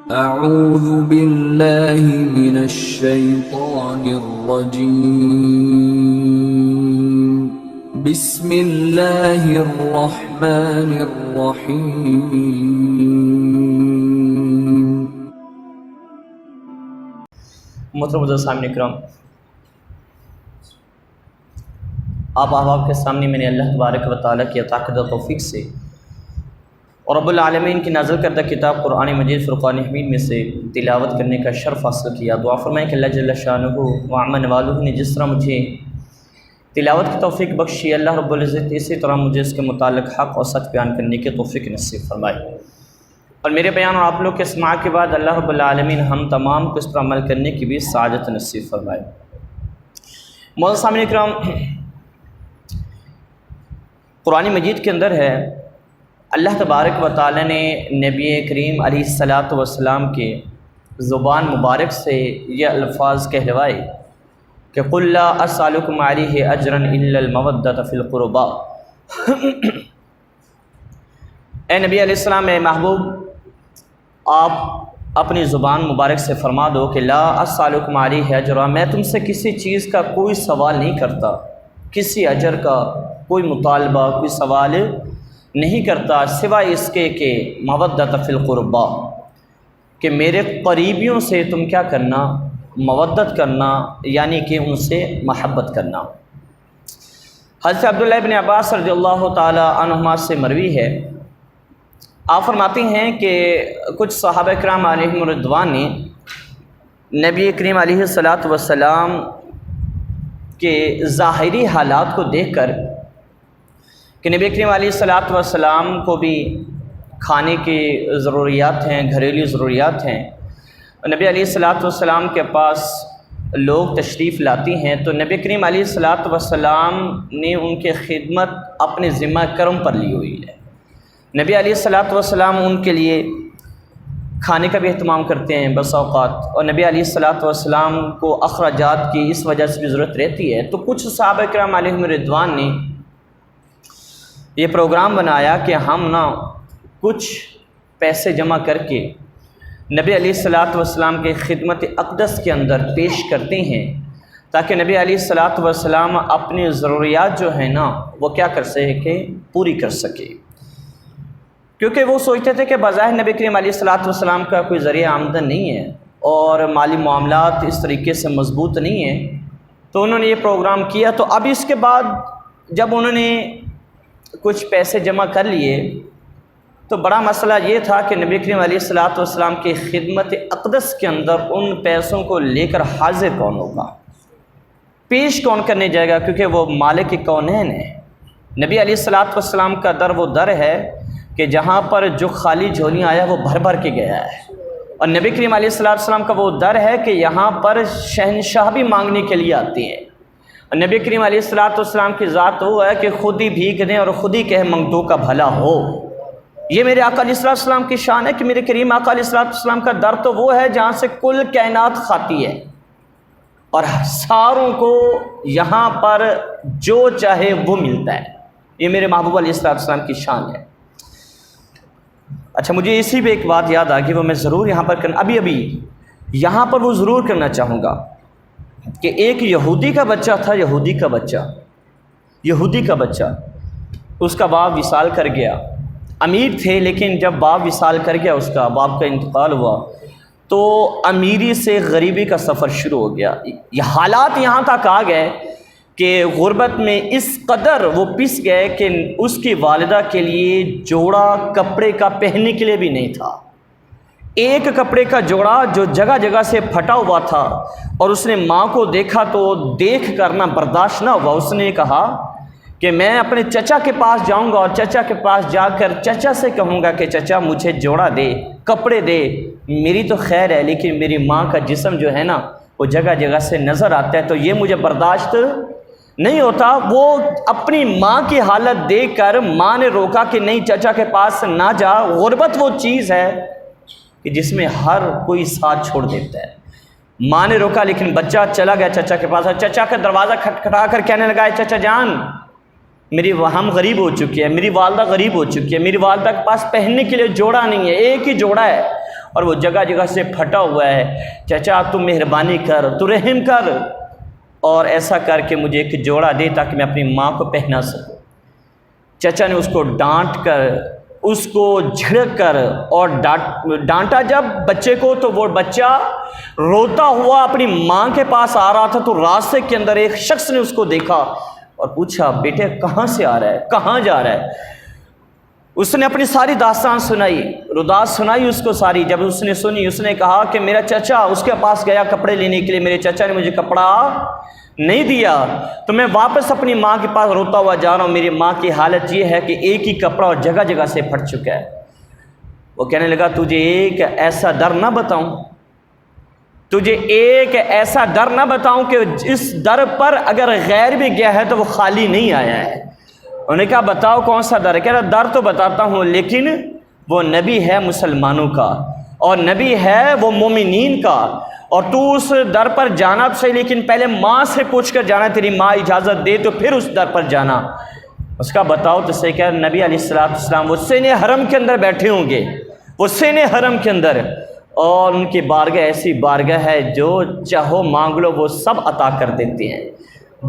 اعوذ باللہ من الشیطان الرجیم بسم اللہ الرحمن الرحیم۔ محترم سامعین کرام، آپ احباب کے سامنے میں نے اللہ تبارک و تعالیٰ کی عطا کردہ توفیق سے اور رب العالمین کی نازل کردہ کتاب قرآن مجید فرقان حمید میں سے تلاوت کرنے کا شرف حاصل کیا۔ دعا فرمائیں کہ اللہ جل شانہ و عم نوالہ نے جس طرح مجھے تلاوت کی توفیق بخشی، اللہ رب العزت اسی طرح مجھے اس کے متعلق حق اور سچ بیان کرنے کی توفیق نصیب فرمائے، اور میرے بیان اور آپ لوگ کے سماع کے بعد اللہ رب العالمین ہم تمام کو اس پر عمل کرنے کی بھی سعادت نصیب فرمائے۔ معزز سامعین کرام، قرآن مجید کے اندر ہے اللہ تبارک و تعالی نے نبی کریم علیہ الصلاۃ والسلام کے زبان مبارک سے یہ الفاظ کہلوائے کہ قل لا اسألکم علیہ اجرا الا المودۃ فی القربى۔ اے نبی علیہ السلام، اے محبوب، آپ اپنی زبان مبارک سے فرما دو کہ لا اسألکم علیہ اجرا، میں تم سے کسی چیز کا کوئی سوال نہیں کرتا، کسی اجر کا کوئی مطالبہ، کوئی سوال نہیں کرتا، سوائے اس کے کہ مودۃ فی القربى، کہ میرے قریبیوں سے تم کیا کرنا؟ مودت کرنا، یعنی کہ ان سے محبت کرنا۔ حضرت عبداللہ ابن عباس رضی اللہ تعالی عنہما سے مروی ہے، آپ فرماتے ہیں کہ کچھ صحابہ کرام علیہم رضوان نے نبی کریم علیہ الصلاۃ والسلام کے ظاہری حالات کو دیکھ کر کہ نبی کریم علیہ الصلاۃ والسلام کو بھی کھانے کی ضروریات ہیں، گھریلو ضروریات ہیں، نبی علیہ الصلاۃ والسلام کے پاس لوگ تشریف لاتی ہیں، تو نبی کریم علیہ الصلاۃ والسلام نے ان کی خدمت اپنے ذمہ کرم پر لی ہوئی ہے۔ نبی علیہ الصلاۃ والسلام ان کے لیے کھانے کا بھی اہتمام کرتے ہیں بس اوقات، اور نبی علیہ الصلاۃ والسلام کو اخراجات کی اس وجہ سے بھی ضرورت رہتی ہے، تو کچھ صحابہ کرام علیہم رضوان نے یہ پروگرام بنایا کہ ہم کچھ پیسے جمع کر کے نبی علیہ الصلاۃ والسلام کے خدمت اقدس کے اندر پیش کرتے ہیں، تاکہ نبی علیہ الصلاۃ والسلام اپنی ضروریات جو ہیں وہ کیا کر سکے؟ پوری کر سکے، کیونکہ وہ سوچتے تھے کہ بظاہر نبی کریم علیہ الصلاۃ والسلام کا کوئی ذریعہ آمدن نہیں ہے اور مالی معاملات اس طریقے سے مضبوط نہیں ہیں، تو انہوں نے یہ پروگرام کیا۔ تو اب اس کے بعد جب انہوں نے کچھ پیسے جمع کر لیے تو بڑا مسئلہ یہ تھا کہ نبی کریم علیہ الصلاۃ والسلام کی خدمت اقدس کے اندر ان پیسوں کو لے کر حاضر کون ہوگا، پیش کون کرنے جائے گا، کیونکہ وہ مالک کونین ہے۔ نبی علیہ الصلاۃ والسلام کا در وہ در ہے کہ جہاں پر جو خالی جھولیاں آیا وہ بھر بھر کے گیا ہے، اور نبی کریم علیہ الصلاۃ والسلام کا وہ در ہے کہ یہاں پر شہنشاہ بھی مانگنے کے لیے آتے ہیں، اور نبی کریم علیہ الصلاۃ والسلام کی ذات وہ ہے کہ خود ہی بھیک دیں اور خود ہی کہے منگتوں کا بھلا ہو۔ یہ میرے آقا علیہ الصلاۃ والسلام کی شان ہے کہ میرے کریم آقا علیہ الصلاۃ والسلام کا در تو وہ ہے جہاں سے کل کائنات کھاتی ہے، اور ساروں کو یہاں پر جو چاہے وہ ملتا ہے۔ یہ میرے محبوب علیہ الصلاۃ والسلام کی شان ہے۔ اچھا، مجھے اسی پہ ایک بات یاد آ گئی، وہ میں ضرور یہاں پر ابھی یہاں پر وہ ضرور کرنا چاہوں گا کہ ایک یہودی کا بچہ تھا، یہودی کا بچہ، اس کا باپ وصال کر گیا، امیر تھے، لیکن جب باپ وصال کر گیا، اس کا باپ کا انتقال ہوا، تو امیری سے غریبی کا سفر شروع ہو گیا۔ یہ حالات یہاں تک آ گئے کہ غربت میں اس قدر وہ پس گئے کہ اس کی والدہ کے لیے جوڑا کپڑے کا پہننے کے لیے بھی نہیں تھا۔ ایک کپڑے کا جوڑا جو جگہ جگہ سے پھٹا ہوا تھا، اور اس نے ماں کو دیکھا تو دیکھ کرنا برداشت نہ ہوا، اس نے کہا کہ میں اپنے چچا کے پاس جاؤں گا اور چچا کے پاس جا کر چچا سے کہوں گا کہ چچا مجھے جوڑا دے، کپڑے دے، میری تو خیر ہے لیکن میری ماں کا جسم جو ہے وہ جگہ جگہ سے نظر آتا ہے، تو یہ مجھے برداشت نہیں ہوتا۔ وہ اپنی ماں کی حالت دیکھ کر ماں نے روکا کہ نہیں، چچا کے پاس نہ جا۔ غربت وہ چیز ہے کہ جس میں ہر کوئی ساتھ چھوڑ دیتا ہے۔ ماں نے روکا لیکن بچہ چلا گیا چچا کے پاس، اور چچا کا دروازہ کھٹکھٹا کر کہنے لگا، چچا جان میری ہم غریب ہو چکی ہے، میری والدہ غریب ہو چکی ہے، میری والدہ کے پاس پہننے کے لیے جوڑا نہیں ہے، ایک ہی جوڑا ہے، اور وہ جگہ جگہ سے پھٹا ہوا ہے۔ چچا تو مہربانی کر، تو رحم کر، اور ایسا کر کے مجھے ایک جوڑا دے تاکہ میں اپنی ماں کو پہنا سکوں۔ چچا نے اس کو ڈانٹ کر، اس کو جھڑک کر اور ڈانٹا جب بچے کو، تو وہ بچہ روتا ہوا اپنی ماں کے پاس آ رہا تھا، تو راستے کے اندر ایک شخص نے اس کو دیکھا اور پوچھا بیٹے کہاں سے آ رہا ہے، کہاں جا رہا ہے؟ اس نے اپنی ساری داستان سنائی، رداس سنائی اس کو ساری۔ جب اس نے سنی، اس نے کہا کہ میرا چچا اس کے پاس گیا کپڑے لینے کے لیے، میرے چچا نے مجھے کپڑا نہیں دیا، تو میں واپس اپنی ماں کے پاس روتا ہوا جا رہا ہوں۔ میری ماں کی حالت یہ ہے کہ ایک ہی کپڑا اور جگہ جگہ سے پھٹ چکا ہے۔ وہ کہنے لگا تجھے ایک ایسا در نہ بتاؤں، تجھے ایک ایسا در نہ بتاؤں کہ اس در پر اگر غیر بھی گیا ہے تو وہ خالی نہیں آیا ہے۔ انہوں نے کہا بتاؤ کون سا در ہے؟ کہہ رہا در تو بتاتا ہوں، لیکن وہ نبی ہے مسلمانوں کا اور نبی ہے وہ مومنین کا، اور تو اس در پر جانا تو صحیح، لیکن پہلے ماں سے پوچھ کر جانا، تیری ماں اجازت دے تو پھر اس در پر جانا۔ اس کا بتاؤ تو صحیح۔ کہ نبی علیہ السلام وہ سین حرم کے اندر بیٹھے ہوں گے، وہ سین حرم کے اندر، اور ان کی بارگاہ ایسی بارگاہ ہے جو چاہو مانگ لو وہ سب عطا کر دیتے ہیں۔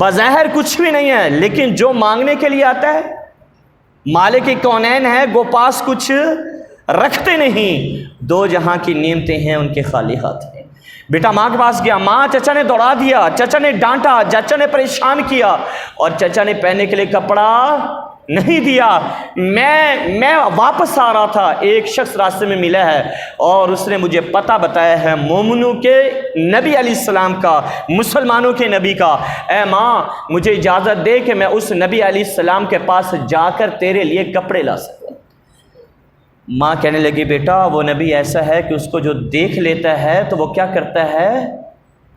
بظاہر کچھ بھی نہیں ہے، لیکن جو مانگنے کے لیے آتا ہے، مالک کونین ہے، وہ پاس کچھ رکھتے نہیں، دو جہاں کی نعمتیں ہیں ان کے خالی ہاتھ ہیں۔ بیٹا ماں کے پاس گیا، ماں چچا نے دوڑا دیا، چچا نے ڈانٹا، چچا نے پریشان کیا، اور چچا نے پہننے کے لیے کپڑا نہیں دیا۔ میں واپس آ رہا تھا، ایک شخص راستے میں ملا ہے اور اس نے مجھے پتہ بتایا ہے مومنوں کے نبی علیہ السلام کا، مسلمانوں کے نبی کا۔ اے ماں مجھے اجازت دے کہ میں اس نبی علیہ السلام کے پاس جا کر تیرے لیے کپڑے لا سکوں۔ ماں کہنے لگی بیٹا وہ نبی ایسا ہے کہ اس کو جو دیکھ لیتا ہے تو وہ کیا کرتا ہے؟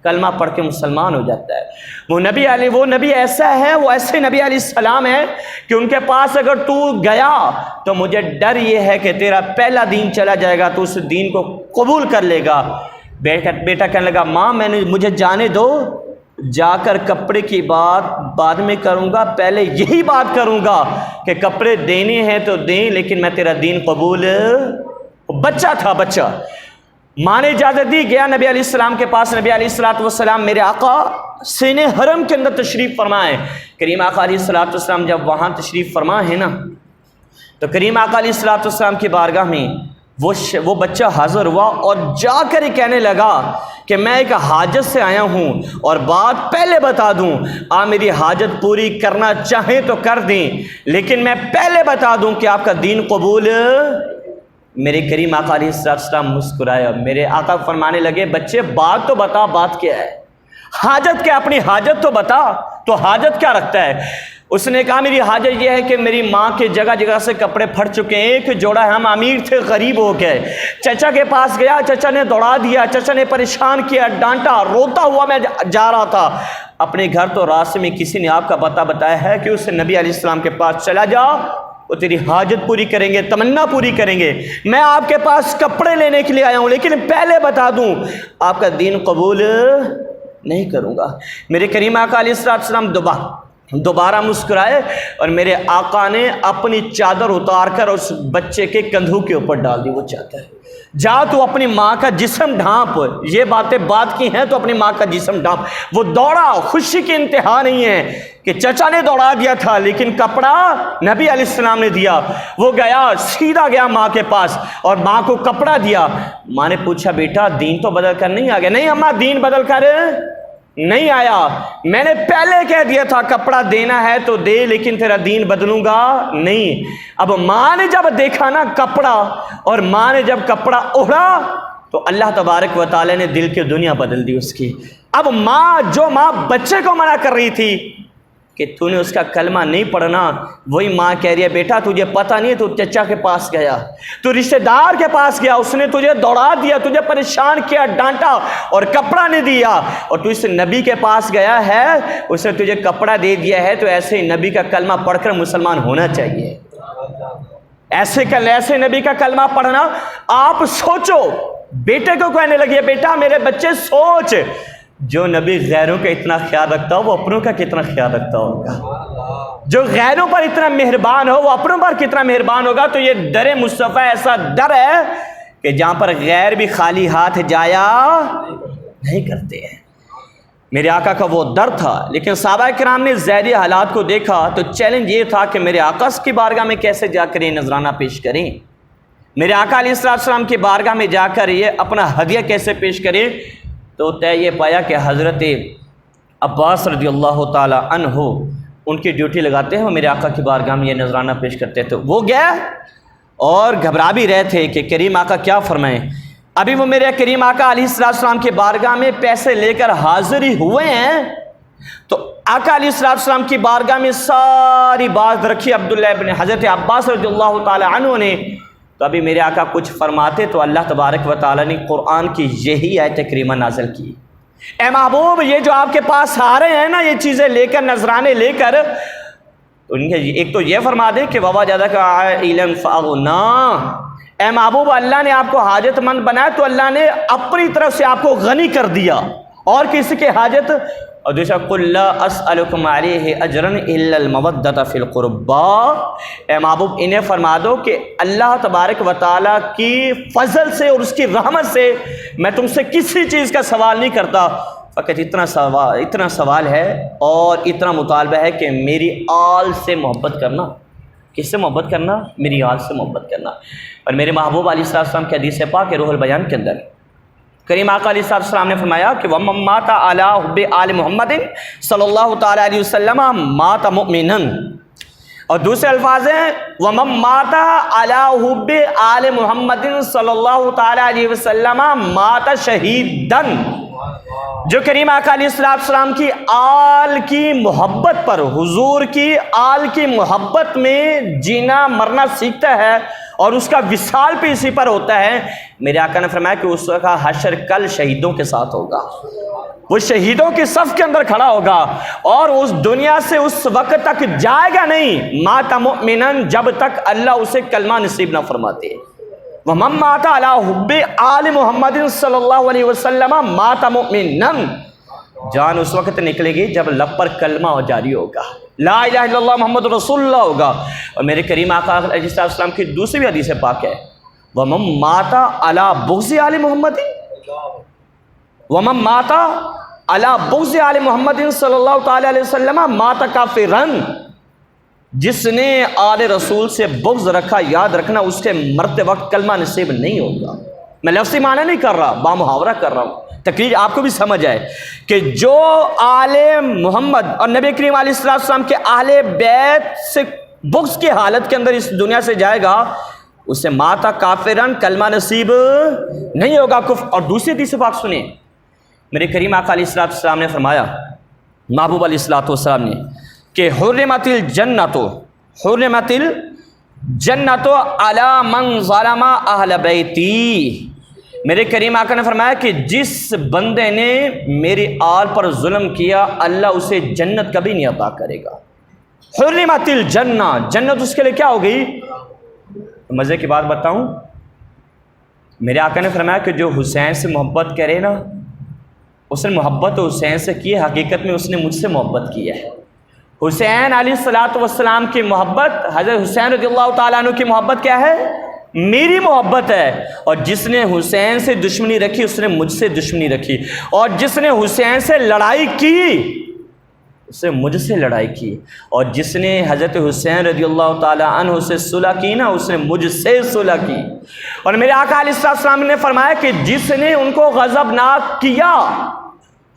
کلمہ پڑھ کے مسلمان ہو جاتا ہے۔ وہ نبی ایسا ہے، وہ ایسے نبی علیہ السلام ہے کہ ان کے پاس اگر تو گیا تو مجھے ڈر یہ ہے کہ تیرا پہلا دین چلا جائے گا، تو اس دین کو قبول کر لے گا۔ بیٹا کہنے لگا ماں مجھے جانے دو، جا کر کپڑے کی بات بعد میں کروں گا، پہلے یہی بات کروں گا کہ کپڑے دینے ہیں تو دیں، لیکن میں تیرا دین قبول۔ بچہ تھا، بچہ۔ ماں نے اجازت دی، گیا نبی علیہ السلام کے پاس۔ نبی علیہ السلام میرے آقا سین حرم کے اندر تشریف فرما ہے۔ کریم آقا علیہ السلام جب وہاں تشریف فرما ہے نا، تو کریم آقا علیہ السلام کی بارگاہ میں وہ بچہ حاضر ہوا اور جا کر ہی کہنے لگا کہ میں ایک حاجت سے آیا ہوں، اور بات پہلے بتا دوں، آپ میری حاجت پوری کرنا چاہیں تو کر دیں، لیکن میں پہلے بتا دوں کہ آپ کا دین قبول۔ میرے کریم آقا علیہ السلام مسکرائے اور میرے آقا فرمانے لگے بچے بات تو بتا، بات کیا ہے؟ حاجت کیا؟ اپنی حاجت تو بتا، تو حاجت کیا رکھتا ہے؟ اس نے کہا میری حاجت یہ ہے کہ میری ماں کے جگہ جگہ سے کپڑے پھٹ چکے ہیں، ایک جوڑا ہے، ہم امیر تھے غریب ہو گئے۔ چچا کے پاس گیا، چچا نے دوڑا دیا، چچا نے پریشان کیا، ڈانٹا، روتا ہوا میں جا رہا تھا اپنے گھر، تو راستے میں کسی نے آپ کا پتہ بتایا ہے کہ اس نبی علیہ السلام کے پاس چلا جا، وہ تیری حاجت پوری کریں گے، تمنا پوری کریں گے۔ میں آپ کے پاس کپڑے لینے کے لیے آیا ہوں، لیکن پہلے بتا دوں آپ کا دین قبول نہیں کروں گا۔ میرے کریم آقا علیہ السلام دوبارہ مسکرائے اور میرے آقا نے اپنی چادر اتار کر اس بچے کے کندھوں کے اوپر ڈال دی وہ چادر۔ جا تو اپنی ماں کا جسم ڈھانپ، یہ باتیں بات کی ہیں تو اپنی ماں کا جسم ڈھانپ۔ وہ دوڑا، خوشی کی انتہا نہیں ہے کہ چچا نے دوڑا دیا تھا لیکن کپڑا نبی علیہ السلام نے دیا۔ وہ گیا، سیدھا گیا ماں کے پاس اور ماں کو کپڑا دیا۔ ماں نے پوچھا بیٹا دین تو بدل کر نہیں آ گیا؟ نہیں اماں دین بدل کر نہیں آیا، میں نے پہلے کہہ دیا تھا کپڑا دینا ہے تو دے، لیکن تیرا دین بدلوں گا نہیں۔ اب ماں نے جب دیکھا نا کپڑا، اور ماں نے جب کپڑا اوڑھا تو اللہ تبارک و تعالی نے دل کی دنیا بدل دی اس کی۔ اب جو ماں بچے کو منع کر رہی تھی کہ تو نے اس کا کلمہ نہیں پڑھنا، وہی ماں کہہ رہی ہے بیٹا تجھے پتہ نہیں، تو چچا کے پاس گیا، تو رشتہ دار کے پاس گیا، اس نے تجھے دوڑا دیا، تجھے پریشان کیا، ڈانٹا اور کپڑا نہیں دیا، اور تو اس نبی کے پاس گیا ہے، اس نے تجھے کپڑا دے دیا ہے، تو ایسے نبی کا کلمہ پڑھ کر مسلمان ہونا چاہیے۔ ایسے نبی کا کلمہ پڑھنا۔ آپ سوچو، بیٹے کو کہنے لگی ہے بیٹا میرے بچے سوچ، جو نبی غیروں کا اتنا خیال رکھتا ہو وہ اپنوں کا کتنا خیال رکھتا ہوگا؟ جو غیروں پر اتنا مہربان ہو وہ اپنوں پر کتنا مہربان ہوگا؟ تو یہ در مصطفیٰ ایسا در ہے کہ جہاں پر غیر بھی خالی ہاتھ جایا نہیں کرتے ہیں۔ میرے آقا کا وہ در تھا، لیکن صحابہ کرام نے ظاہری حالات کو دیکھا تو چیلنج یہ تھا کہ میرے آقا کی بارگاہ میں کیسے جا کر یہ نذرانہ پیش کریں، میرے آقا علیہ السلام کی بارگاہ میں جا کر یہ اپنا ہدیہ کیسے پیش کریں۔ تو طے یہ پایا کہ حضرت عباس رضی اللہ تعالی عنہ ان کی ڈیوٹی لگاتے ہیں، وہ میرے آقا کی بارگاہ میں یہ نذرانہ پیش کرتے تھے۔ وہ گئے اور گھبرا بھی رہے تھے کہ کریم آقا کیا فرمائیں۔ ابھی وہ میرے کریم آقا علیہ السلام کی بارگاہ میں پیسے لے کر حاضر ہی ہوئے ہیں تو آقا علیہ السلام کی بارگاہ میں ساری بات رکھی عبداللہ ابن حضرت عباس رضی اللہ تعالی عنہ نے۔ تو ابھی میرے آقا کچھ فرماتے تو اللہ تبارک و تعالی نے قرآن کی یہی آیت کریمہ نازل کی، اے محبوب یہ جو آپ کے پاس آ رہے ہیں نا یہ چیزیں لے کر، نذرانے لے کر، ایک تو یہ فرما دیں کہ وَوَجَدَكَ عَائِلًا فَأَغْنَىٰ، اے محبوب اللہ نے آپ کو حاجت مند بنایا تو اللہ نے اپنی طرف سے آپ کو غنی کر دیا، اور کسی کے حاجت۔ اور دوسرا قُلْ لَا أَسْأَلُكُمْ عَلَيْهِ أَجْرًا إِلَّا الْمَوَدَّةَ فِي الْقُرْبَىٰ، اے محبوب انہیں فرما دو کہ اللہ تبارک و تعالیٰ کی فضل سے اور اس کی رحمت سے میں تم سے کسی چیز کا سوال نہیں کرتا، فقط اتنا سوال ہے اور اتنا مطالبہ ہے کہ میری آل سے محبت کرنا۔ کس سے محبت کرنا؟ میری آل سے محبت کرنا۔ اور میرے محبوب علیہ السلام کے حدیث پاک روح البیان کے اندر کریم آقا علیہ السلام نے فرمایا کہ وَمَن مَّاتَ عَلَىٰ حُبِّ آلِ مُحَمَّدٍ صلی اللہ تعالیٰ علیہ وسلم مَاتَ مُؤْمِنًا، اور دوسرے الفاظ ہیں وَمَن مَّاتَ عَلَىٰ حُبِّ آلِ مُحَمَّدٍ صلی اللہ تعالیٰ علیہ وسلم مَاتَ شہیدًا، جو کریم آقا علیہ السلام کی آل کی محبت پر، حضور کی آل کی محبت میں جینا مرنا سیکھتا ہے اور اس کا وصال بھی اسی پر ہوتا ہے، میرے آقا نے فرمایا کہ اس کا حشر کل شہیدوں کے ساتھ ہوگا، وہ شہیدوں کی صف کے اندر کھڑا ہوگا اور اس دنیا سے اس وقت تک جائے گا نہیں مات مؤمنن، جب تک اللہ اسے کلمہ نصیب نہ فرماتے۔ وَمَن مَّاتَ عَلَىٰ حُبِّ آلِ مُحَمَّدٍ صلی اللہ علیہ وسلم مَاتَ مُؤْمِنًا، جان اس وقت نکلے گی جب لب پر کلمہ جاری ہوگا، لا الہ الا اللہ محمد رسول اللہ ہوگا۔ اور میرے کریم آقا علیہ السلام کی دوسری بھی حدیث پاک ہے وَمَن مَّاتَ عَلَىٰ بُغْضِ آلِ مُحَمَّدٍ، وَمَن مَّاتَ عَلَىٰ بُغْضِ آلِ مُحَمَّدٍ صلی اللہ تعالیٰ علیہ وسلم مَاتَ کافرًا، جس نے آل رسول سے بغض رکھا، یاد رکھنا اس کے مرتے وقت کلمہ نصیب نہیں ہوگا۔ میں لفظی معنی نہیں کر رہا، بامحاورہ کر رہا ہوں، تقریر آپ کو بھی سمجھ آئے کہ جو آل محمد اور نبی کریم علیہ السلام کے اہل بیت سے بغض کی حالت کے اندر اس دنیا سے جائے گا اسے ماتا کافرن، کلمہ نصیب نہیں ہوگا، کفر۔ اور دوسری حدیث پاک سنیں، میرے کریم آقا علیہ السلام نے فرمایا، محبوب علیہ السلام نے، کہ حرمت الجنت، حرمت الجنت علی من ظلم اہل بیتی، میرے کریم آقا نے فرمایا کہ جس بندے نے میری آل پر ظلم کیا اللہ اسے جنت کبھی نہیں عطا کرے گا۔ حرمت الجنہ، جنت اس کے لیے کیا ہو گئی؟ مزے کی بات بتاؤں، میرے آقا نے فرمایا کہ جو حسین سے محبت کرے نا، اس نے محبت حسین سے کی ہے، حقیقت میں اس نے مجھ سے محبت کی ہے۔ حسین علیہ السلام کی محبت، حضرت حسین رضی اللہ تعالیٰ عنہ کی محبت کیا ہے؟ میری محبت ہے۔ اور جس نے حسین سے دشمنی رکھی اس نے مجھ سے دشمنی رکھی، اور جس نے حسین سے لڑائی کی اس نے مجھ سے لڑائی کی، اور جس نے حضرت حسین رضی اللہ تعالیٰ عنہ سے صلح کی نا اس نے مجھ سے صلح کی۔ اور میرے آقا علیہ السلام نے فرمایا کہ جس نے ان کو غضبناک کیا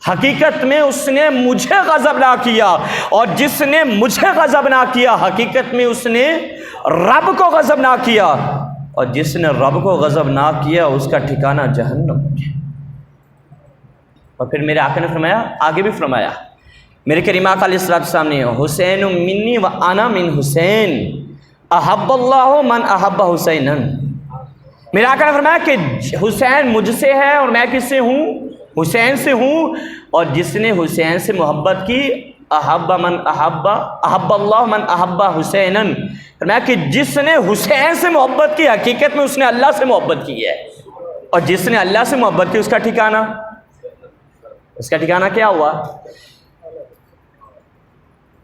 حقیقت میں اس نے مجھے غضبناک کیا، اور جس نے مجھے غضبناک کیا حقیقت میں اس نے رب کو غضبناک کیا، اور جس نے رب کو غضبناک کیا اس کا ٹھکانہ جہنم ہے۔ اور پھر میرے آقا نے فرمایا، آگے بھی فرمایا میرے کریم آقا علیہ السلام نے، حسین منی و انا من حسین احب اللہ من احب حسینا، میرے آقا نے فرمایا کہ حسین مجھ سے ہے اور میں کس سے ہوں؟ حسین سے ہوں، اور جس نے حسین سے محبت کی احب من احب احب اللہ من احب حسینا، فرمایا کہ جس نے حسین سے محبت کی حقیقت میں اس نے اللہ سے محبت کی ہے، اور جس نے اللہ سے محبت کی اس کا ٹھکانہ کیا ہوا؟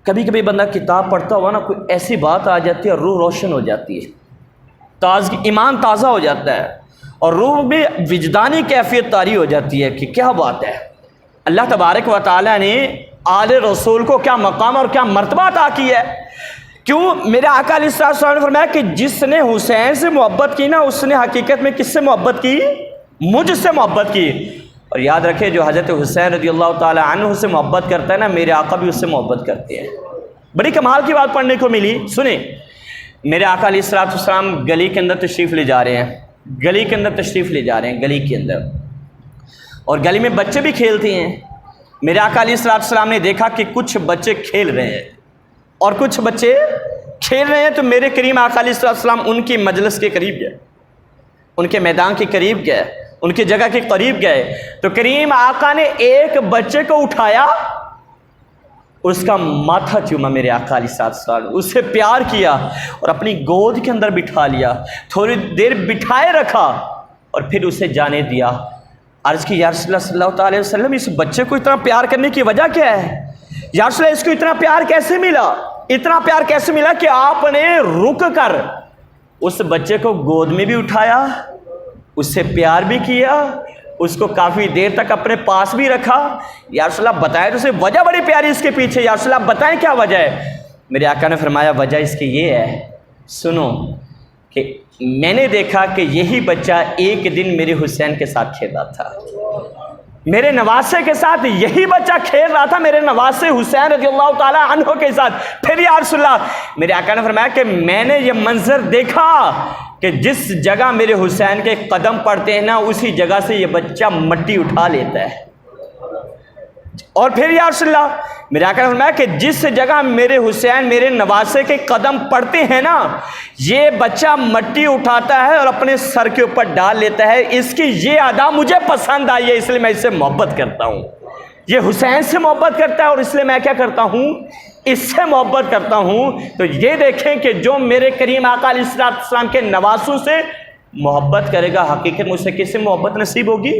کبھی کبھی بندہ کتاب پڑھتا ہوا نا، کوئی ایسی بات آ جاتی ہے روح روشن ہو جاتی ہے، ایمان تازہ ہو جاتا ہے، اور روح میں وجدانی کیفیت طاری ہو جاتی ہے کہ کیا بات ہے، اللہ تبارک و تعالیٰ نے آل رسول کو کیا مقام اور کیا مرتبہ عطا کی ہے۔ کیوں؟ میرے آقا علیہ السلام نے فرمایا کہ جس نے حسین سے محبت کی نا، اس نے حقیقت میں کس سے محبت کی؟ مجھ سے محبت کی۔ اور یاد رکھے جو حضرت حسین رضی اللہ تعالی عنہ سے محبت کرتا ہے نا، میرے آقا بھی اس سے محبت کرتے ہیں۔ بڑی کمال کی بات پڑھنے کو ملی، سنیں، میرے آقا علیہ السلام گلی کے اندر تشریف لے جا رہے ہیں، گلی کے اندر تشریف لے جا رہے ہیں، گلی کے اندر، اور گلی میں بچے بھی کھیلتے ہیں۔ میرے آقا علیہ السلام نے دیکھا کہ کچھ بچے کھیل رہے ہیں اور کچھ بچے کھیل رہے ہیں، تو میرے کریم آقا علیہ السلام ان کی مجلس کے قریب گئے، ان کے میدان کے قریب گئے، ان کی جگہ کے قریب گئے، تو کریم آقا نے ایک بچے کو اٹھایا، اس کا ماتھا چوما میرے آقا علیہ السلام، اس سے پیار کیا اور اپنی گود کے اندر بٹھا لیا، تھوڑی دیر بٹھائے رکھا اور پھر اسے جانے دیا۔ عرض کی یا رسول اللہ صلی اللہ تعالی وسلم، اس بچے کو اتنا پیار کرنے کی وجہ کیا ہے؟ یا رسول اللہ اس کو اتنا پیار کیسے ملا؟ اتنا پیار کیسے ملا کہ آپ نے رک کر اس بچے کو گود میں بھی اٹھایا، اس سے پیار بھی کیا، اس کو کافی دیر تک اپنے پاس بھی رکھا؟ یا رسول اللہ بتائیں تو اسے وجہ بڑی پیاری اس کے پیچھے، یا رسول اللہ بتائیں کیا وجہ ہے؟ میرے آقا نے فرمایا وجہ اس کی یہ ہے، سنو، کہ میں نے دیکھا کہ یہی بچہ ایک دن میرے حسین کے ساتھ کھیل رہا تھا، میرے نواسے کے ساتھ یہی بچہ کھیل رہا تھا، میرے نواسے حسین رضی اللہ تعالی عنہ کے ساتھ۔ پھر یا رسول اللہ، میرے آقا نے فرمایا کہ میں نے یہ منظر دیکھا کہ جس جگہ میرے حسین کے قدم پڑتے ہیں نا، اسی جگہ سے یہ بچہ مٹی اٹھا لیتا ہے۔ اور پھر یا رسول اللہ، میرے آقا نے فرمایا کہ جس جگہ میرے حسین میرے نواسے کے قدم پڑتے ہیں نا، یہ بچہ مٹی اٹھاتا ہے اور اپنے سر کے اوپر ڈال لیتا ہے۔ اس کی یہ ادا مجھے پسند آئی ہے، اس لیے میں اس سے محبت کرتا ہوں۔ یہ حسین سے محبت کرتا ہے اور اس لیے میں کیا کرتا ہوں؟ اس سے محبت کرتا ہوں۔ تو یہ دیکھیں کہ جو میرے کریم آقا علیہ السلام کے نواسوں سے محبت کرے گا، حقیقت میں اسے کس سے محبت نصیب ہوگی؟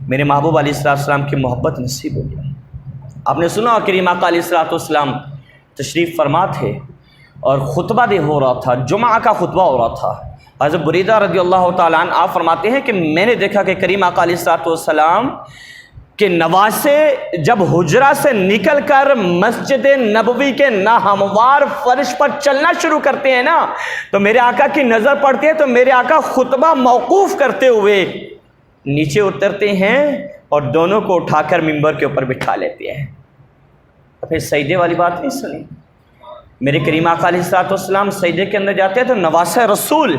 میرے محبوب علیہ السلام کی محبت نصیب ہوگی۔ آپ نے سنا کریم آقا علیہ السلام تشریف فرما تھے اور خطبہ دے ہو رہا تھا، جمعہ کا خطبہ ہو رہا تھا۔ حضرت بریدہ رضی اللہ تعالیٰ عنہ آپ فرماتے ہیں کہ میں نے دیکھا کہ کریم آقا علیہ السلام کے نواسے جب حجرہ سے نکل کر مسجد نبوی کے ناہموار فرش پر چلنا شروع کرتے ہیں نا، تو میرے آقا کی نظر پڑتی ہے، تو میرے آقا خطبہ موقوف کرتے ہوئے نیچے اترتے ہیں اور دونوں کو اٹھا کر ممبر کے اوپر بٹھا لیتے ہیں۔ پھر سجدے والی بات نہیں سنی؟ میرے کریم آقا علیہ السلام سجدے کے اندر جاتے ہیں تو نواسہ رسول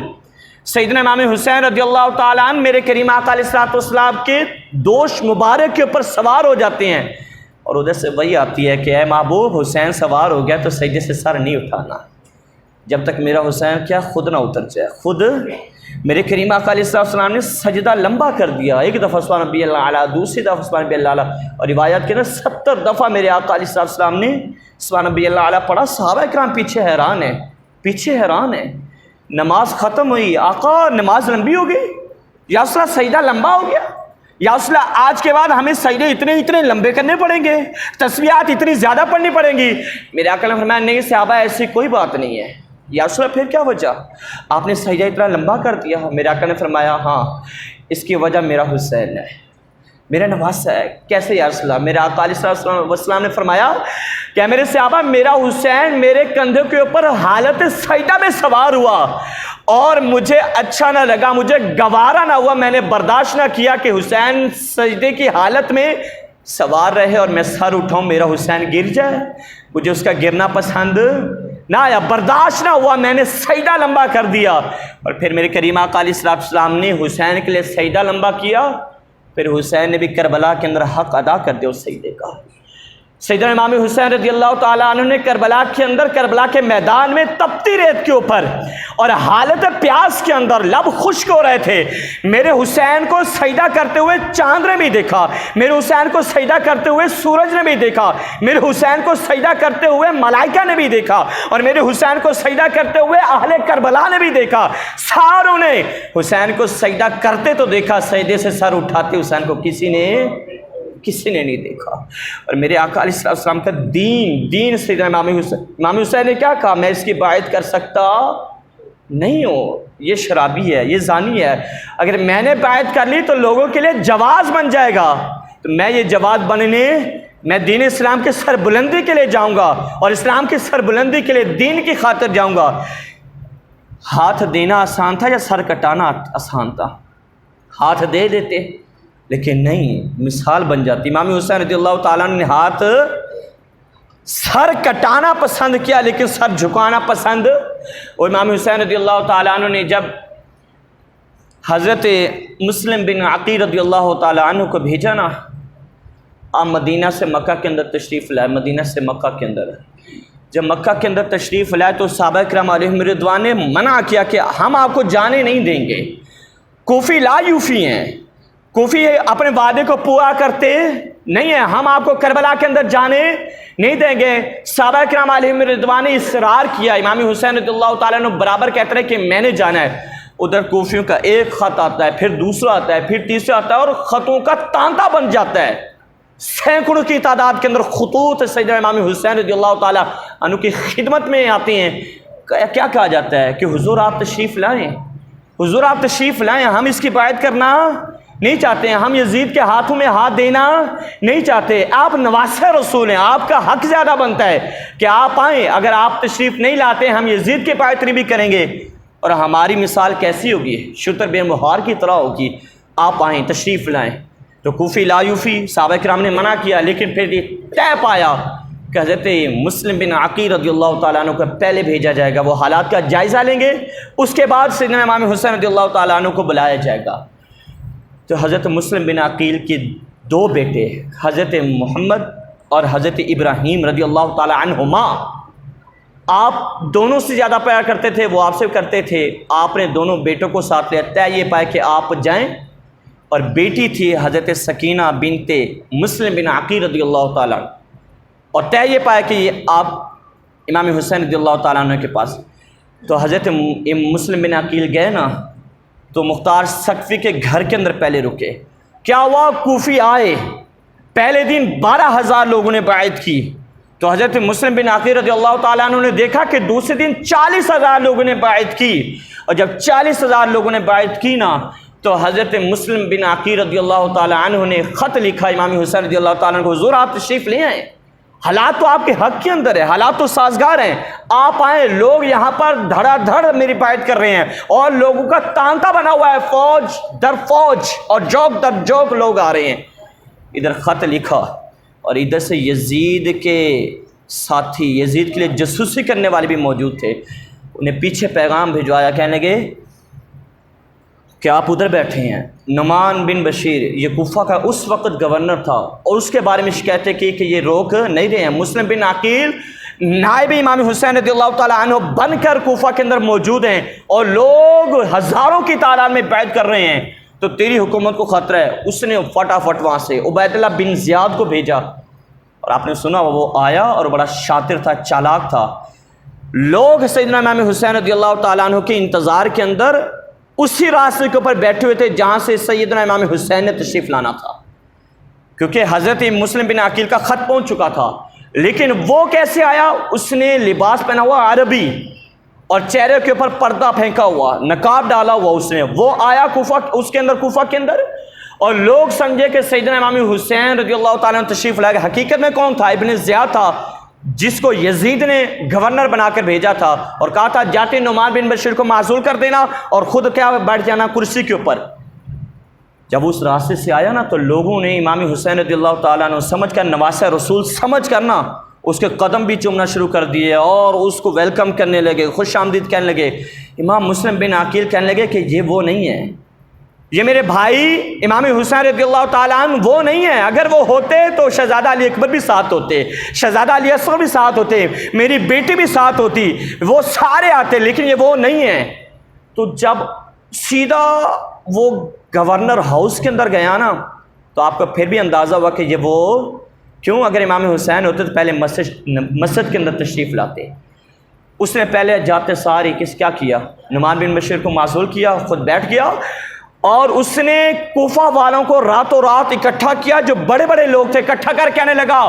سیدنا امام حسین رضی اللہ تعالیٰ عنہ میرے کریم آقا علیہ السلام کے دوش مبارک کے اوپر سوار ہو جاتے ہیں، اور ادھر سے وہی آتی ہے کہ اے محبوب، حسین سوار ہو گیا تو سجدے سے سر نہیں اٹھانا جب تک میرا حسین کیا خود نہ اتر جائے۔ خود میرے کریم آقا علیہ السلام نے سجدہ لمبا کر دیا، ایک دفعہ سبحان ربی اللہ اعلیٰ، دوسری دفعہ سبحان ربی اللہ اعلیٰ، اور روایات کے اندر 70 دفعہ میرے آقا علیہ السلام نے سبحان ربی اللہ اعلیٰ پڑھا۔ صحابہ کرام پیچھے حیران ہیں۔ نماز ختم ہوئی، آقا نماز لمبی ہو گئی، یا رسول اللہ سجدہ لمبا ہو گیا، یا رسول اللہ آج کے بعد ہمیں سجدے اتنے لمبے کرنے پڑیں گے، تسبیحات اتنی زیادہ پڑھنی پڑیں گی؟ میرے آقا نے فرمایا نہیں صحابہ، ایسی کوئی بات نہیں ہے۔ یا رسول اللہ پھر کیا وجہ؟ آپ نے سجدہ اتنا لمبا کر دیا۔ میرے آقا نے فرمایا ہاں، اس کی وجہ میرا حسین ہے، میرا نواسہ ہے۔ کیسے یا رسول اللہ؟ میرے آقا علیہ السلام نے فرمایا کہ میرے صحابہ، میرا حسین میرے کندھے کے اوپر حالت سجدہ میں سوار ہوا اور مجھے اچھا نہ لگا، مجھے گوارا نہ ہوا، میں نے برداشت نہ کیا کہ حسین سجدے کی حالت میں سوار رہے اور میں سر اٹھاؤں، میرا حسین گر جائے، مجھے اس کا گرنا پسند نہ آیا، برداشت نہ ہوا، میں نے سجدہ لمبا کر دیا۔ اور پھر میرے کریم آقا علیہ السلام نے حسین کے لیے سجدہ لمبا کیا، پھر حسین نے بھی کربلا کے اندر حق ادا کر دیا اس سجدے کا۔ سیدنا امام حسین رضی اللہ تعالیٰ عنہ نے کربلا کے اندر، کربلا کے میدان میں تپتی ریت کے اوپر اور حالت پیاس کے اندر لب خشک ہو رہے تھے، میرے حسین کو سجدہ کرتے ہوئے چاند نے بھی دیکھا، میرے حسین کو سجدہ کرتے ہوئے سورج نے بھی دیکھا، میرے حسین کو سجدہ کرتے ہوئے ملائکہ نے بھی دیکھا، اور میرے حسین کو سجدہ کرتے ہوئے اہل کربلا نے بھی دیکھا۔ ساروں نے حسین کو سجدہ کرتے تو دیکھا، سجدے سے سر اٹھاتے حسین کو کسی نے نہیں دیکھا۔ اور میرے آقا علیہ السلام کا دین سیدنا امام حسین نے کیا کہا؟ میں اس کی باعث کر سکتا نہیں ہو، یہ شرابی ہے، یہ زانی ہے۔ اگر میں نے بیعت کر لی تو لوگوں کے لیے جواز بن جائے گا، تو میں یہ جواز بننے میں دین اسلام کی سربلندی کے لیے جاؤں گا، اور اسلام کی سربلندی کے لیے دین کی خاطر جاؤں گا۔ ہاتھ دینا آسان تھا یا سر کٹانا آسان تھا؟ ہاتھ دے دیتے، لیکن نہیں، مثال بن جاتی۔ امام حسین رضی اللہ تعالیٰ نے ہاتھ سر کٹانا پسند کیا لیکن سر جھکانا پسند۔ اور امام حسین رضی اللہ تعالیٰ عنہ نے جب حضرت مسلم بن عقیل رضی اللہ تعالیٰ عنہ کو بھیجا نا، آپ مدینہ سے مکہ کے اندر تشریف لائے، مدینہ سے مکہ کے اندر جب مکہ کے اندر تشریف لائے تو صحابہ کرام علیہم رضوان نے منع کیا کہ ہم آپ کو جانے نہیں دیں گے۔ کوفی لا یوفی ہیں، کوفی اپنے وعدے کو پورا کرتے نہیں ہیں، ہم آپ کو کربلا کے اندر جانے نہیں دیں گے۔ صحابہ کرام علیہم رضوان نے اصرار کیا۔ امام حسین رضی اللہ تعالیٰ نے برابر کہتے رہے کہ میں نے جانا ہے۔ ادھر کوفیوں کا ایک خط آتا ہے، پھر دوسرا آتا ہے، پھر تیسرا آتا ہے، اور خطوں کا تانتا بن جاتا ہے۔ سینکڑوں کی تعداد کے اندر خطوط سیدنا امام حسین رضی اللہ تعالیٰ عنہ کی خدمت میں آتے ہیں۔ کیا کہا جاتا ہے کہ حضور آپ تشریف لائیں، حضور آپ تشریف لائیں، ہم اس کی بیعت کرنا نہیں چاہتے ہیں، ہم یزید کے ہاتھوں میں ہاتھ دینا نہیں چاہتے، آپ نواسہ رسول ہیں، آپ کا حق زیادہ بنتا ہے کہ آپ آئیں۔ اگر آپ تشریف نہیں لاتے ہم یزید کی پایتری بھی کریں گے، اور ہماری مثال کیسی ہوگی؟ شتر بے مہار کی طرح ہوگی۔ آپ آئیں، تشریف لائیں۔ تو کوفی لا یوفی صحابہ کرام نے منع کیا، لیکن پھر یہ طے پایا کہ حضرت مسلم بن عقیل رضی اللہ تعالیٰ عنہ کو پہلے بھیجا جائے گا، وہ حالات کا جائزہ لیں گے، اس کے بعد سیدنا امام حسین رضی اللہ تعالیٰ عنہ کو بلایا جائے گا۔ تو حضرت مسلم بن عقیل کے دو بیٹے حضرت محمد اور حضرت ابراہیم رضی اللہ تعالیٰ عنہما، آپ دونوں سے زیادہ پیار کرتے تھے، وہ آپ سے کرتے تھے۔ آپ نے دونوں بیٹوں کو ساتھ لیا، طے یہ پائے کہ آپ جائیں، اور بیٹی تھی حضرت سکینہ بنت مسلم بن عقیل رضی اللہ تعالیٰ، اور طے یہ پایا کہ یہ آپ امام حسین رضی اللہ تعالیٰ عنہ کے پاس۔ تو حضرت مسلم بن عقیل گئے نا، تو مختار سقفی کے گھر کے اندر پہلے رکے۔ کیا ہوا؟ کوفی آئے، پہلے دن 12,000 لوگوں نے بیعت کی، تو حضرت مسلم بن عقیل رضی اللہ تعالیٰ عنہ نے دیکھا کہ دوسرے دن 40,000 لوگوں نے بیعت کی، اور جب 40,000 لوگوں نے بیعت کی نا، تو حضرت مسلم بن عقیل رضی اللہ تعالیٰ عنہ نے خط لکھا امام حسین رضی اللہ تعالیٰ عنہ کو، حضور آپ تشریف لے آئیں، حالات تو آپ کے حق کے اندر ہے، حالات تو سازگار ہیں، آپ آئیں، لوگ یہاں پر دھڑا دھڑ میری بیعت کر رہے ہیں، اور لوگوں کا تانتا بنا ہوا ہے، فوج در فوج اور جوک در جوک لوگ آ رہے ہیں۔ ادھر خط لکھا، اور ادھر سے یزید کے ساتھی، یزید کے لیے جاسوسی کرنے والے بھی موجود تھے، انہیں پیچھے پیغام بھجوایا، کہنے لگے کہ آپ ادھر بیٹھے ہیں۔ نعمان بن بشیر یہ کوفہ کا اس وقت گورنر تھا، اور اس کے بارے میں شکایتیں کی کہ یہ روک نہیں رہے ہیں۔ مسلم بن عقیل نائب امام حسین رضی اللہ تعالیٰ عنہ بن کر کوفہ کے اندر موجود ہیں، اور لوگ ہزاروں کی تعداد میں بیعت کر رہے ہیں، تو تیری حکومت کو خطرہ ہے۔ اس نے فٹافٹ وہاں سے عبید اللہ بن زیاد کو بھیجا، اور آپ نے سنا وہ آیا اور بڑا شاطر تھا، چالاک تھا۔ لوگ سیدنا امام حسین رضی اللہ تعالیٰ عنہ کے انتظار کے اندر اسی راستے کے اوپر بیٹھے ہوئے تھے جہاں سے سیدنا امام حسین نے تشریف لانا تھا، کیونکہ حضرت مسلم بن عقیل کا خط پہنچ چکا تھا۔ لیکن وہ کیسے آیا؟ اس نے لباس پہنا ہوا عربی، اور چہرے کے اوپر پردہ پھینکا ہوا، نقاب ڈالا ہوا اس نے، وہ آیا کوفہ کے اندر، اور لوگ سمجھے کہ سیدنا امام حسین رضی اللہ تعالیٰ عنہ تشریف لائے گا۔ حقیقت میں کون تھا؟ ابن زیاد تھا، جس کو یزید نے گورنر بنا کر بھیجا تھا، اور کہا تھا جاتے نعمان بن بشیر کو معزول کر دینا اور خود کیا بیٹھ جانا کرسی کے اوپر۔ جب اس راستے سے آیا نا، تو لوگوں نے امام حسین رضی اللہ تعالیٰ عنہ سمجھ کر، نواسہ رسول سمجھ کر نا، اس کے قدم بھی چومنا شروع کر دیے، اور اس کو ویلکم کرنے لگے، خوش آمدید کہنے لگے۔ امام مسلم بن عقیل کہنے لگے کہ یہ وہ نہیں ہے، یہ میرے بھائی امام حسین رضی اللہ تعالیٰ عنہ وہ نہیں ہیں، اگر وہ ہوتے تو شہزادہ علی اکبر بھی ساتھ ہوتے، شہزادہ علی اصغر بھی ساتھ ہوتے، میری بیٹی بھی ساتھ ہوتی، وہ سارے آتے، لیکن یہ وہ نہیں ہیں۔ تو جب سیدھا وہ گورنر ہاؤس کے اندر گیا نا، تو آپ کو پھر بھی اندازہ ہوا کہ یہ وہ کیوں؟ اگر امام حسین ہوتے تو پہلے مسجد کے اندر تشریف لاتے۔ اس نے پہلے جاتے ساری کیا کیا؟ نعمان بن بشیر کو معزول کیا، خود بیٹھ گیا، اور اس نے کوفہ والوں کو راتوں رات اکٹھا کیا، جو بڑے بڑے لوگ تھے، اکٹھا کر کہنے لگا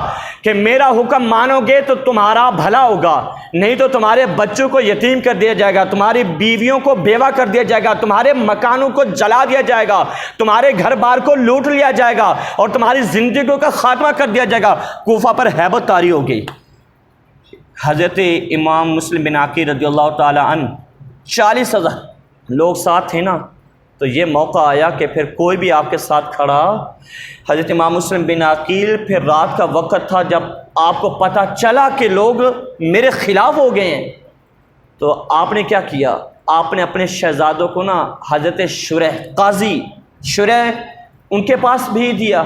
کہ میرا حکم مانو گے تو تمہارا بھلا ہوگا، نہیں تو تمہارے بچوں کو یتیم کر دیا جائے گا، تمہاری بیویوں کو بیوہ کر دیا جائے گا، تمہارے مکانوں کو جلا دیا جائے گا، تمہارے گھر بار کو لوٹ لیا جائے گا، اور تمہاری زندگیوں کا خاتمہ کر دیا جائے گا۔ کوفہ پر ہیبت طاری ہو گئی۔ حضرت امام مسلم بن عقیل رضی اللہ تعالی عنہ 40,000 لوگ ساتھ تھے نا، تو یہ موقع آیا کہ پھر کوئی بھی آپ کے ساتھ کھڑا۔ حضرت امام مسلم بن عقیل، پھر رات کا وقت تھا، جب آپ کو پتہ چلا کہ لوگ میرے خلاف ہو گئے ہیں، تو آپ نے کیا کیا؟ آپ نے اپنے شہزادوں کو نا حضرت شریح قاضی شریح ان کے پاس بھیج دیا،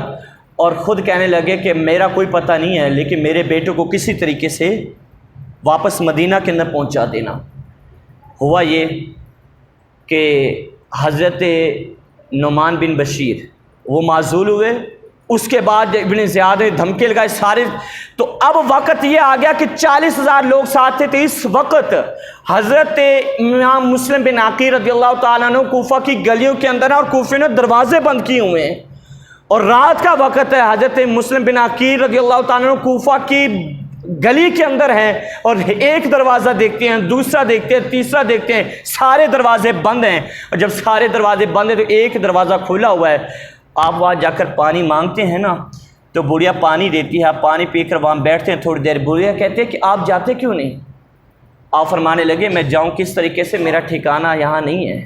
اور خود کہنے لگے کہ میرا کوئی پتہ نہیں ہے، لیکن میرے بیٹوں کو کسی طریقے سے واپس مدینہ کے اندر پہنچا دینا۔ ہوا یہ کہ حضرت نعمان بن بشیر وہ معزول ہوئے، اس کے بعد ابن زیاد نے دھمکی لگائی سارے، تو اب وقت یہ آ گیا کہ 40,000 لوگ ساتھ تھے، تو اس وقت حضرت امام مسلم بن عقیل رضی اللہ تعالیٰ عنہ کوفہ کی گلیوں کے اندر، اور کوفے نے دروازے بند کیے ہوئے ہیں، اور رات کا وقت ہے۔ حضرت مسلم بن عقیل رضی اللہ تعالیٰ عنہ کوفہ کی گلی کے اندر ہیں، اور ایک دروازہ دیکھتے ہیں، دوسرا دیکھتے ہیں، تیسرا دیکھتے ہیں، سارے دروازے بند ہیں، اور جب سارے دروازے بند ہیں تو ایک دروازہ کھلا ہوا ہے۔ آپ وہاں جا کر پانی مانگتے ہیں نا، تو بڑھیا پانی دیتی ہے، آپ پانی پی کر وہاں بیٹھتے ہیں تھوڑی دیر، بڑھیا کہتے ہیں کہ آپ جاتے کیوں نہیں؟ آپ فرمانے لگے میں جاؤں کس طریقے سے، میرا ٹھکانہ یہاں نہیں ہے۔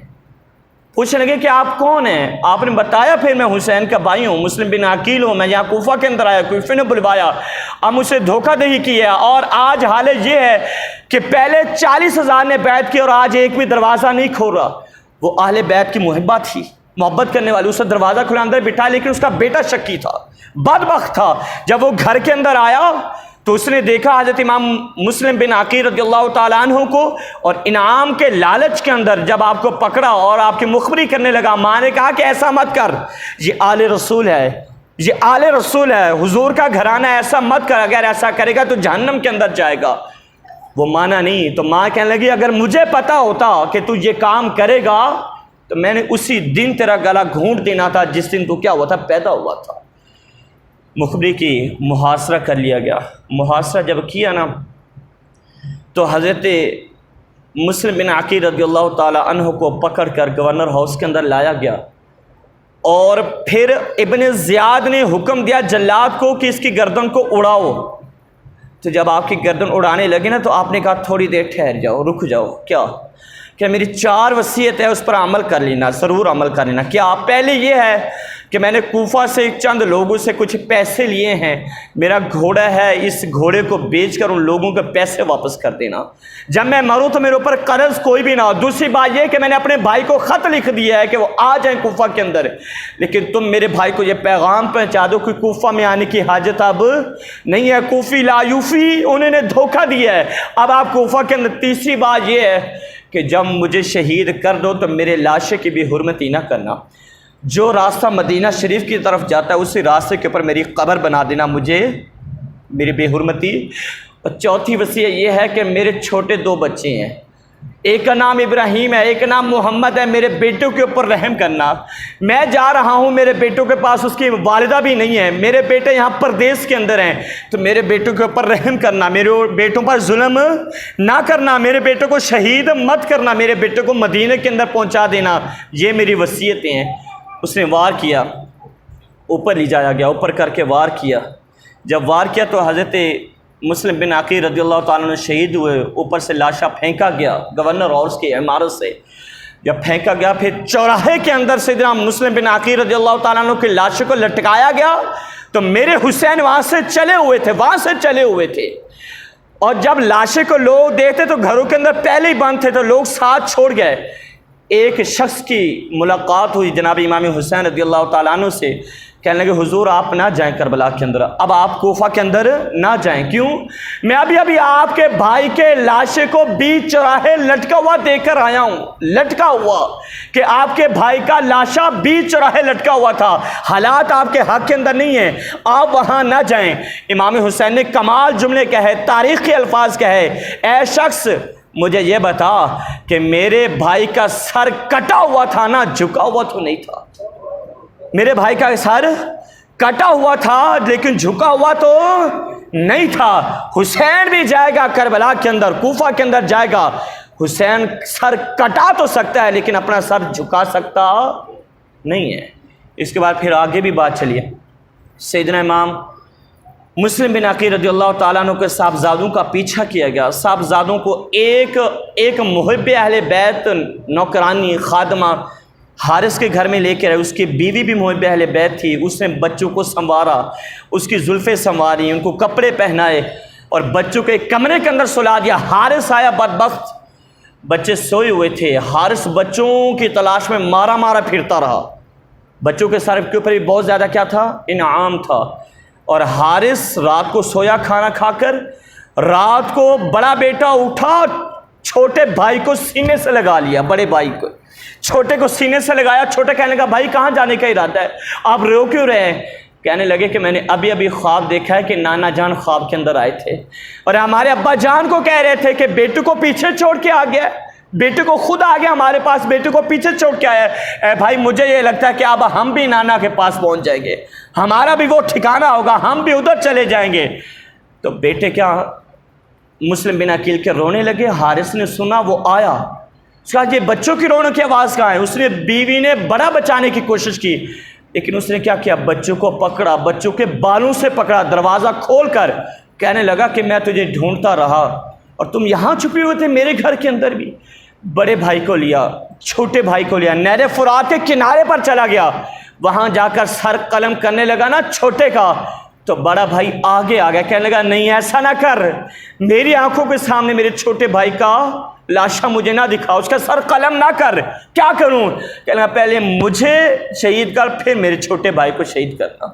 پوچھنے لگے کہ آپ کون ہیں؟ آپ نے بتایا پھر میں حسین کا بھائی ہوں، مسلم بن عقیل ہوں، میں یہاں کوفہ کے اندر آیا، کوفے نے بلوایا، اب مجھ سے دھوکہ دہی کی ہے، اور آج حالت یہ ہے کہ پہلے 40,000 نے بیعت کی اور آج ایک بھی دروازہ نہیں کھول رہا۔ وہ اہل بیت کی محبت تھی، محبت کرنے والی، اسے دروازہ کھلا اندر بٹھا، لیکن اس کا بیٹا شکی تھا، بدبخت تھا۔ جب وہ گھر کے اندر آیا تو اس نے دیکھا حضرت امام مسلم بن عقیل رضی اللہ تعالیٰ عنہ کو، اور انعام کے لالچ کے اندر جب آپ کو پکڑا اور آپ کی مخبری کرنے لگا، ماں نے کہا کہ ایسا مت کر، یہ آل رسول ہے، یہ آل رسول ہے، حضور کا گھرانہ، ایسا مت کر، اگر ایسا کرے گا تو جہنم کے اندر جائے گا۔ وہ مانا نہیں، تو ماں کہنے لگی اگر مجھے پتا ہوتا کہ تو یہ کام کرے گا تو میں نے اسی دن تیرا گلا گھونٹ دینا تھا جس دن تو کیا ہوا تھا، پیدا ہوا تھا۔ مخبری کی محاصرہ کر لیا گیا۔ محاصرہ جب کیا نا تو حضرت مسلم بن عقیل رضی اللہ تعالیٰ عنہ کو پکڑ کر گورنر ہاؤس کے اندر لایا گیا، اور پھر ابن زیاد نے حکم دیا جلاد کو کہ اس کی گردن کو اڑاؤ۔ تو جب آپ کی گردن اڑانے لگے نا تو آپ نے کہا تھوڑی دیر ٹھہر جاؤ، رک جاؤ، کیا کہ میری 4 وصیت ہے، اس پر عمل کر لینا، ضرور عمل کر لینا۔ کیا پہلے یہ ہے کہ میں نے کوفہ سے چند لوگوں سے کچھ پیسے لیے ہیں، میرا گھوڑا ہے، اس گھوڑے کو بیچ کر ان لوگوں کے پیسے واپس کر دینا، جب میں مروں تو میرے اوپر قرض کوئی بھی نہ ہو۔ دوسری بات یہ کہ میں نے اپنے بھائی کو خط لکھ دیا ہے کہ وہ آ جائیں کوفہ کے اندر، لیکن تم میرے بھائی کو یہ پیغام پہنچا دو کہ کوفہ میں آنے کی حاجت اب نہیں ہے، کوفی لا یوفی، انہوں نے دھوکہ دیا ہے، اب آپ کوفہ کے اندر۔ تیسری بات یہ ہے کہ جب مجھے شہید کر دو تو میرے لاشے کی بھی حرمتی نہ کرنا، جو راستہ مدینہ شریف کی طرف جاتا ہے اسی راستے کے اوپر میری قبر بنا دینا، مجھے میری بے حرمتی۔ اور چوتھی وصیت یہ ہے کہ میرے چھوٹے 2 بچے ہیں، ایک کا نام ابراہیم ہے، ایک کا نام محمد ہے، میرے بیٹوں کے اوپر رحم کرنا۔ میں جا رہا ہوں، میرے بیٹوں کے پاس اس کی والدہ بھی نہیں ہے، میرے بیٹے یہاں پردیس کے اندر ہیں، تو میرے بیٹوں کے اوپر رحم کرنا، میرے بیٹوں پر ظلم نہ کرنا، میرے بیٹوں کو شہید مت کرنا، میرے بیٹوں کو مدینہ کے اندر پہنچا دینا، یہ میری وصیتیں ہیں۔ اس نے وار کیا، اوپر لے جایا گیا، اوپر کر کے وار کیا۔ جب وار کیا تو حضرت مسلم بن عقیل رضی اللہ تعالیٰ عنہ شہید ہوئے، اوپر سے لاشا پھینکا گیا گورنر ہاؤس کی عمارت سے۔ جب پھینکا گیا پھر چوراہے کے اندر سیدنا مسلم بن عقیل رضی اللہ تعالیٰ عنہ کی لاشوں کو لٹکایا گیا، تو میرے حسین وہاں سے چلے ہوئے تھے، اور جب لاشیں کو لوگ دیکھتے تو گھروں کے اندر پہلے ہی بند تھے، تو لوگ ساتھ چھوڑ گئے۔ ایک شخص کی ملاقات ہوئی جناب امام حسین رضی اللہ تعالیٰ عنہ سے، کہنے لگے حضور آپ نہ جائیں کربلا کے اندر، اب آپ کوفہ کے اندر نہ جائیں۔ کیوں؟ میں ابھی آپ کے بھائی کے لاشے کو بیچ چوراہے لٹکا ہوا دیکھ کر آیا ہوں، لٹکا ہوا، کہ آپ کے بھائی کا لاشا بیچ چوراہے لٹکا ہوا تھا، حالات آپ کے حق کے اندر نہیں ہیں، آپ وہاں نہ جائیں۔ امام حسین نے کمال جملے کہے، تاریخی الفاظ کہے، اے شخص مجھے یہ بتا کہ میرے بھائی کا سر کٹا ہوا تھا نا، جھکا ہوا تو نہیں تھا؟ میرے بھائی کا سر کٹا ہوا تھا لیکن جھکا ہوا تو نہیں تھا۔ حسین بھی جائے گا کربلا کے اندر، کوفہ کے اندر جائے گا، حسین سر کٹا تو سکتا ہے لیکن اپنا سر جھکا سکتا نہیں ہے۔ اس کے بعد پھر آگے بھی بات چلیے، سیدنا امام مسلم بن عقیل رضی اللہ تعالیٰ عنہ کے صاحبزادوں کا پیچھا کیا گیا۔ صاحبزادوں کو ایک محب اہل بیت نوکرانی خادمہ حارث کے گھر میں لے کے رہے، اس کی بیوی بھی محب اہل بیت تھی، اس نے بچوں کو سنوارا، اس کی زلفیں سنواری، ان کو کپڑے پہنائے اور بچوں کے ایک کمرے کے اندر سلا دیا۔ حارث آیا بدبخت، بچے سوئے ہوئے تھے، حارث بچوں کی تلاش میں مارا مارا پھرتا رہا، بچوں کے سر کے اوپر بھی بہت زیادہ کیا تھا، انعام تھا۔ اور حارث رات کو سویا کھانا کھا کر، رات کو بڑا بیٹا اٹھا، چھوٹے بھائی کو سینے سے لگا لیا، بڑے بھائی کو چھوٹے کو سینے سے لگایا۔ چھوٹے کہنے لگا بھائی کہاں جانے کا ارادہ ہے، آپ رو کیوں رہے ہیں؟ کہنے لگے کہ میں نے ابھی خواب دیکھا ہے کہ نانا جان خواب کے اندر آئے تھے اور ہمارے ابا جان کو کہہ رہے تھے کہ بیٹے کو پیچھے چھوڑ کے آ گیا، بیٹے کو خود آ گیا ہمارے پاس، بیٹے کو پیچھے چھوڑ کے آیا ہے۔ اے بھائی مجھے یہ لگتا ہے کہ اب ہم بھی نانا کے پاس پہنچ جائیں گے، ہمارا بھی وہ ٹھکانہ ہوگا، ہم بھی ادھر چلے جائیں گے۔ تو بیٹے کیا مسلم بن عقیل کے رونے لگے۔ حارث نے سنا، وہ آیا، اس کا یہ بچوں کی رونے کی آواز کہاں ہے؟ اس نے بیوی نے بڑا بچانے کی کوشش کی لیکن اس نے کیا کیا، بچوں کو پکڑا، بچوں کے بالوں سے پکڑا، دروازہ کھول کر کہنے لگا کہ میں تجھے ڈھونڈتا رہا اور تم یہاں چھپے ہوئے تھے میرے گھر کے اندر بھی۔ بڑے بھائی کو لیا، چھوٹے بھائی کو لیا، نہر فرات کے کنارے پر چلا گیا، وہاں جا کر سر قلم کرنے لگا نا چھوٹے کا، تو بڑا بھای آگے آ گیا، کہنے لگا نہیں ایسا نہ کر، میری آنکھوں کے سامنے میرے چھوٹے بھائی کا لاشا مجھے نہ دکھا، اس کا سر قلم نہ کر، کیا کروں؟ کہنے لگا پہلے مجھے شہید کر پھر میرے چھوٹے بھائی کو شہید کرنا۔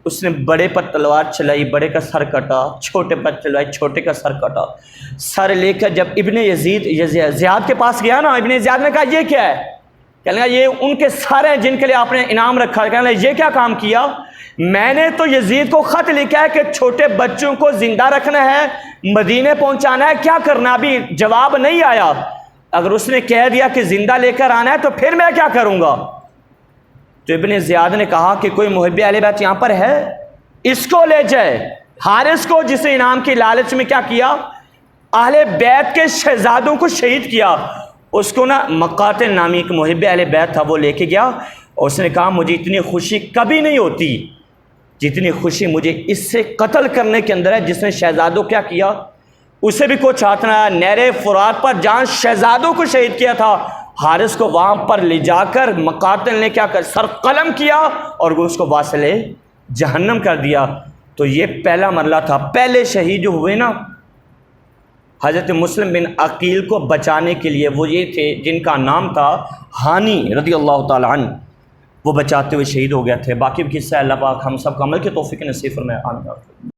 اس نے بڑے پر تلوار چلائی، بڑے کا سر کٹا، چھوٹے پر چلائی، چھوٹے کا سر کٹا۔ سر لے کر جب ابن زیاد کے پاس گیا نا، ابن زیاد نے کہا یہ کیا ہے؟ کہنے لگا یہ ان کے سر ہیں جن کے لیے آپ نے انعام رکھا ہے۔ کہنے لگا یہ کیا کام کیا؟ میں نے تو یزید کو خط لکھا ہے کہ چھوٹے بچوں کو زندہ رکھنا ہے، مدینے پہنچانا ہے، کیا کرنا؟ ابھی جواب نہیں آیا، اگر اس نے کہہ دیا کہ زندہ لے کر آنا ہے تو پھر میں کیا کروں گا؟ تو ابن زیاد نے کہا کہ کوئی محب اہل بیت یہاں پر ہے، اس کو لے جائے۔ حارث کو جس نے انعام کی لالچ میں کیا کیا، اہل بیت کے شہزادوں کو شہید کیا، اس کو نا مقاتل نامی ایک محب اہل بیت تھا، وہ لے کے گیا اور اس نے کہا مجھے اتنی خوشی کبھی نہیں ہوتی جتنی خوشی مجھے اس سے قتل کرنے کے اندر ہے جس نے شہزادوں کیا کیا، اسے بھی کچھ ہاتھ نہ آیا۔ نہر فرات پر جہاں شہزادوں کو شہید کیا تھا، حارث کو وہاں پر لے جا کر مقاتل نے کیا کر سر قلم کیا اور اس کو واصل جہنم کر دیا۔ تو یہ پہلا مرحلہ تھا۔ پہلے شہید جو ہوئے نا حضرت مسلم بن عقیل کو بچانے کے لیے، وہ یہ تھے جن کا نام تھا ہانی رضی اللہ تعالی عنہ، وہ بچاتے ہوئے شہید ہو گئے تھے۔ باقی بھی قصہ اللہ پاک ہم سب کو عمل کی توفیق نصیب فرمائے، آمین۔